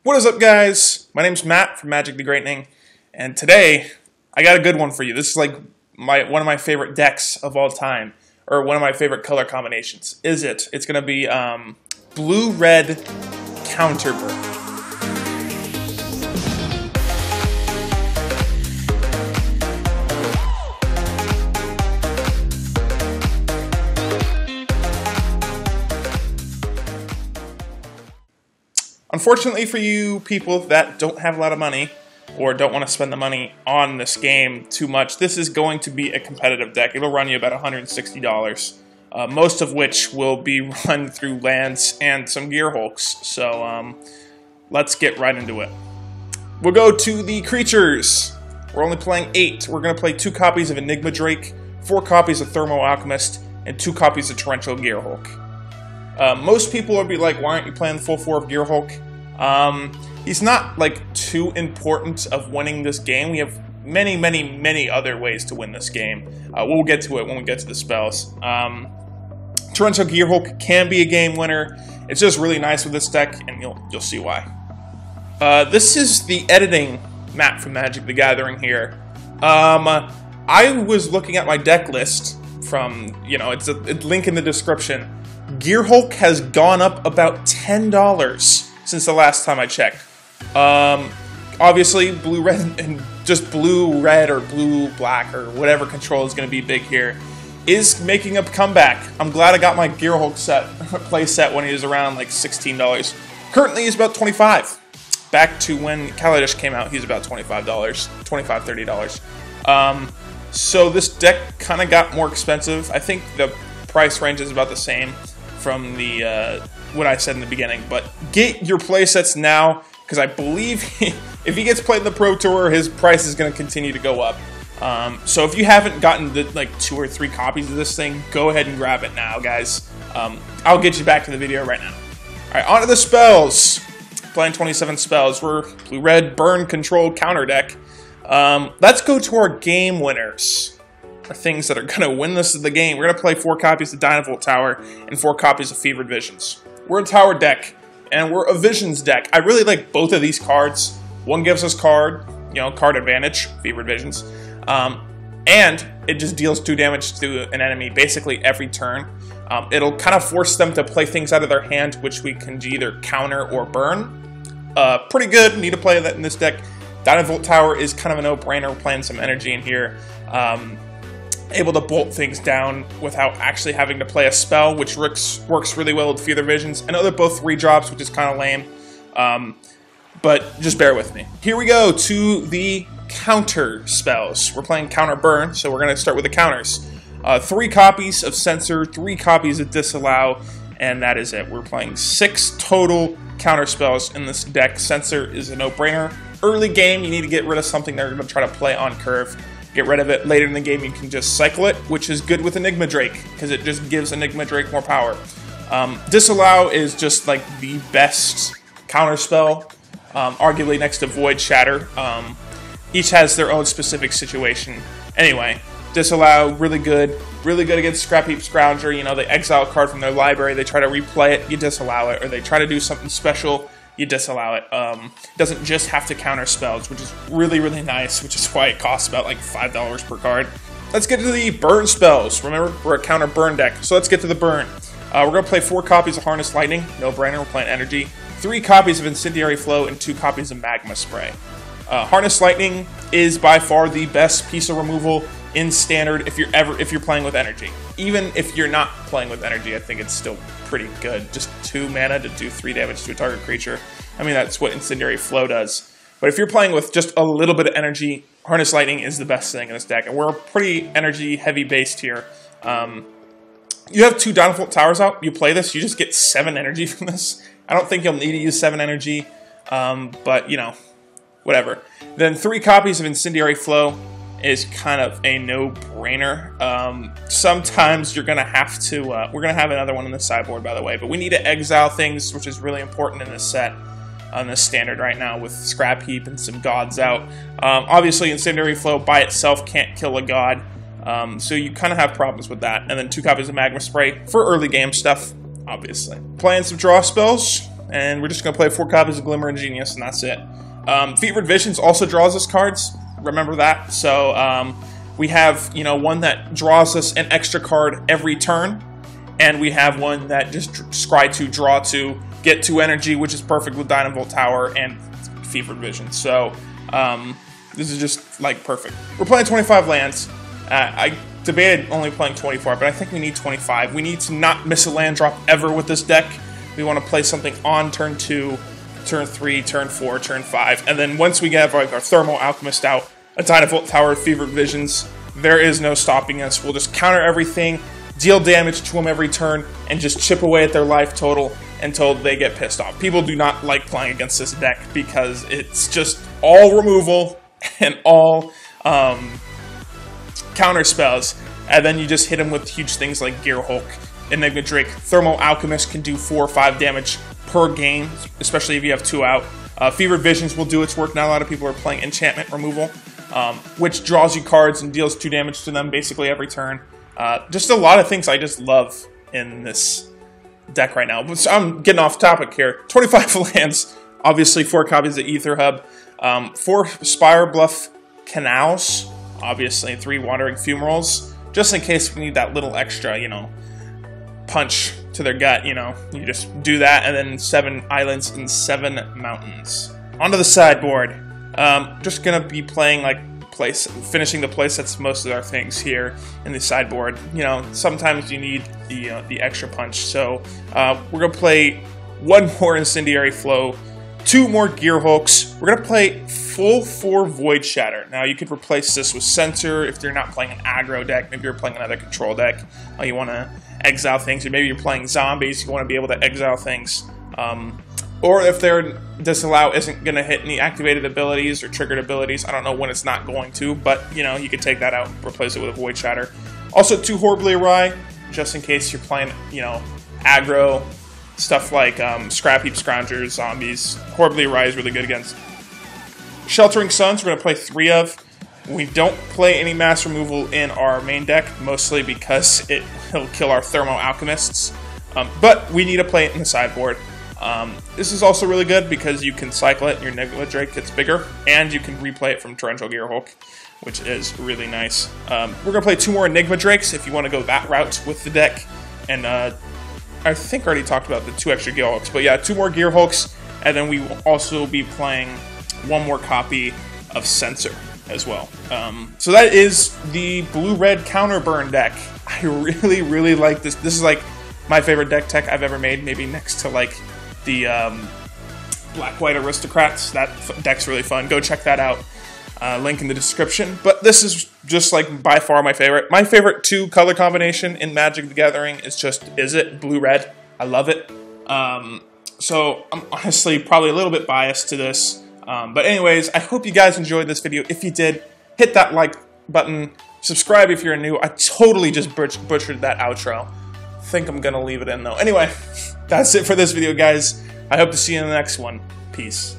What is up, guys? My name's Matt from Magic the Greatening, and today I got a good one for you. This is like one of my favorite decks of all time, or one of my favorite color combinations. It's going to be blue-red counterburn. Unfortunately for you people that don't have a lot of money or don't want to spend the money on this game too much, this is going to be a competitive deck. It'll run you about $160, most of which will be run through lands and some gear hulks. So let's get right into it. We'll go to the creatures. We're only playing 8. We're going to play 2 copies of Enigma Drake, 4 copies of Thermo-Alchemist, and 2 copies of Torrential Gear Hulk. Most people would be like, why aren't you playing the full 4 of Gear Hulk? He's not like too important of winning this game. We have many other ways to win this game. We'll get to it when we get to the spells. Torrential Gear Hulk can be a game winner. It's just really nice with this deck, and you'll see why. This is the editing map from Magic the Gathering here. I was looking at my deck list from, it's a link in the description. Gear Hulk has gone up about $10 since the last time I checked. Obviously, blue-red and just blue-red or blue-black or whatever control is going to be big here is making a comeback. I'm glad I got my Gear Hulk play set when he was around like $16. Currently, he's about $25. Back to when Kaladesh came out, he's about $25, $30. So this deck kind of got more expensive. I think the price range is about the same from the what I said in the beginning, but get your playsets now, because I believe if he gets played in the Pro Tour, his price is going to continue to go up. So if you haven't gotten the, like 2 or 3 copies of this thing, go ahead and grab it now, guys. I'll get you back to the video right now. All right, on to the spells. Playing 27 spells. We're blue-red burn control counter deck. Let's go to our game winners. Things that are going to win this the game. We're going to play 4 copies of Dynavolt Tower and 4 copies of Fevered Visions. We're a Tower deck, and we're a Visions deck. I really like both of these cards. One gives us card advantage, Fevered Visions, and it just deals 2 damage to an enemy basically every turn. It'll kind of force them to play things out of their hand, which we can either counter or burn. Pretty good. Need to play that in this deck. Dynavolt Tower is kind of a no-brainer. We're playing some energy in here. Able to bolt things down without actually having to play a spell, which works really well with Fevered Visions. I know they're both 3 drops, which is kind of lame, but just bear with me. Here we go to the counter spells. We're playing counter burn, so we're going to start with the counters. 3 copies of Censor, 3 copies of Disallow, and that is it. We're playing 6 total counter spells in this deck. Censor is a no-brainer. Early game, you need to get rid of something they're going to try to play on curve. Get rid of it. Later in the game, you can just cycle it, which is good with Enigma Drake, because it just gives Enigma Drake more power. Disallow is just like the best counter spell, arguably next to Void Shatter. Each has their own specific situation. Anyway, Disallow, really good against Scrap Heap Scrounger. They exile a card from their library, they try to replay it, you disallow it, or they try to do something special, you disallow it. Doesn't just have to counter spells, which is really nice, which is why it costs about like $5 per card. Let's get to the burn spells. Remember, we're a counter burn deck, so let's get to the burn. We're going to play 4 copies of Harness Lightning, no brainer, we're playing energy, 3 copies of Incendiary Flow, and 2 copies of Magma Spray. Harness Lightning is by far the best piece of removal in Standard if you're playing with energy. Even if you're not playing with energy, I think it's still pretty good. Just 2 mana to do 3 damage to a target creature. I mean, that's what Incendiary Flow does. But if you're playing with just a little bit of energy, Harness Lightning is the best thing in this deck. And we're pretty energy-heavy based here. You have 2 Dynavolt Towers out. You play this, you just get 7 energy from this. I don't think you'll need to use 7 energy, but, whatever. Then 3 copies of Incendiary Flow is kind of a no-brainer. Sometimes you're going to have to... we're going to have another one in the sideboard, by the way, but we need to exile things, which is really important in this set, on this Standard right now, with Scrap Heap and some gods out. Obviously, Incendiary Flow by itself can't kill a god, so you kind of have problems with that. And then 2 copies of Magma Spray for early game stuff, obviously. Playing some draw spells. and we're just going to play 4 copies of Glimmer and Genius, and that's it. Fevered Visions also draws us cards. Remember that. So we have, you know, one that draws us an extra card every turn, and we have one that just scry 2, draw 2, get 2 energy, which is perfect with Dynavolt Tower and Fevered Vision. So this is just like perfect. We're playing 25 lands. I debated only playing 24, but I think we need 25. We need to not miss a land drop ever with this deck. We want to play something on turn 2, turn 3, turn 4, turn 5, and then once we get like our Thermo-Alchemist out, a Dynavolt Tower, Fevered Visions, there is no stopping us. We'll just counter everything, deal damage to them every turn, and just chip away at their life total until they get pissed off. People do not like playing against this deck because it's just all removal and all counter spells, and then you just hit them with huge things like Gear Hulk, Enigma Drake. Thermo-Alchemist can do 4 or 5 damage per game, especially if you have 2 out. Fevered Visions will do its work. Not a lot of people are playing enchantment removal, which draws you cards and deals 2 damage to them basically every turn. Just a lot of things I just love in this deck right now. So I'm getting off topic here. 25 lands, obviously 4 copies of Ether Hub, 4 Spire Bluff Canals, obviously 3 Wandering Fumarals, just in case we need that little extra, you know, punch to their gut, you know. You just do that, and then 7 islands and 7 mountains. Onto the sideboard. Just gonna be playing like finishing the play sets most of our things here in the sideboard. You know, sometimes you need the extra punch. So we're gonna play 1 more Incendiary Flow, 2 more Gear Hulks. We're gonna play full 4 Void Shatter. Now you could replace this with Censor if you're not playing an aggro deck. Maybe you're playing another control deck. You want to exile things, or maybe you're playing zombies. You want to be able to exile things. Or if their disallow isn't going to hit any activated abilities or triggered abilities. I don't know when it's not going to, but you know, you can take that out and replace it with a Void Shatter. Also 2 Horribly Awry, just in case you're playing, you know, aggro stuff like Scrap Heap Scroungers, zombies. Horribly Awry is really good against. Sheltering Suns, we're going to play 3 of. We don't play any mass removal in our main deck, mostly because it'll kill our Thermo-Alchemists. But we need to play it in the sideboard. This is also really good because you can cycle it and your Enigma Drake gets bigger, and you can replay it from Torrential Gear Hulk, which is really nice. We're going to play 2 more Enigma Drakes if you want to go that route with the deck. And I think I already talked about the 2 extra Gear Hulks, but yeah, 2 more Gear Hulks, and then we will also be playing 1 more copy of Censor as well. So that is the blue-red counterburn deck. I really, really like this. This is like my favorite deck tech I've ever made, maybe next to like the Black-White Aristocrats. That deck's really fun. Go check that out. Link in the description. But this is just like by far my favorite. My favorite 2 color combination in Magic the Gathering is just Izzet, blue-red. I love it. So I'm honestly probably a little bit biased to this. But anyways, I hope you guys enjoyed this video. If you did, hit that like button. Subscribe if you're new. I totally just butchered that outro. I think I'm going to leave it in though. Anyway, that's it for this video, guys. I hope to see you in the next one. Peace.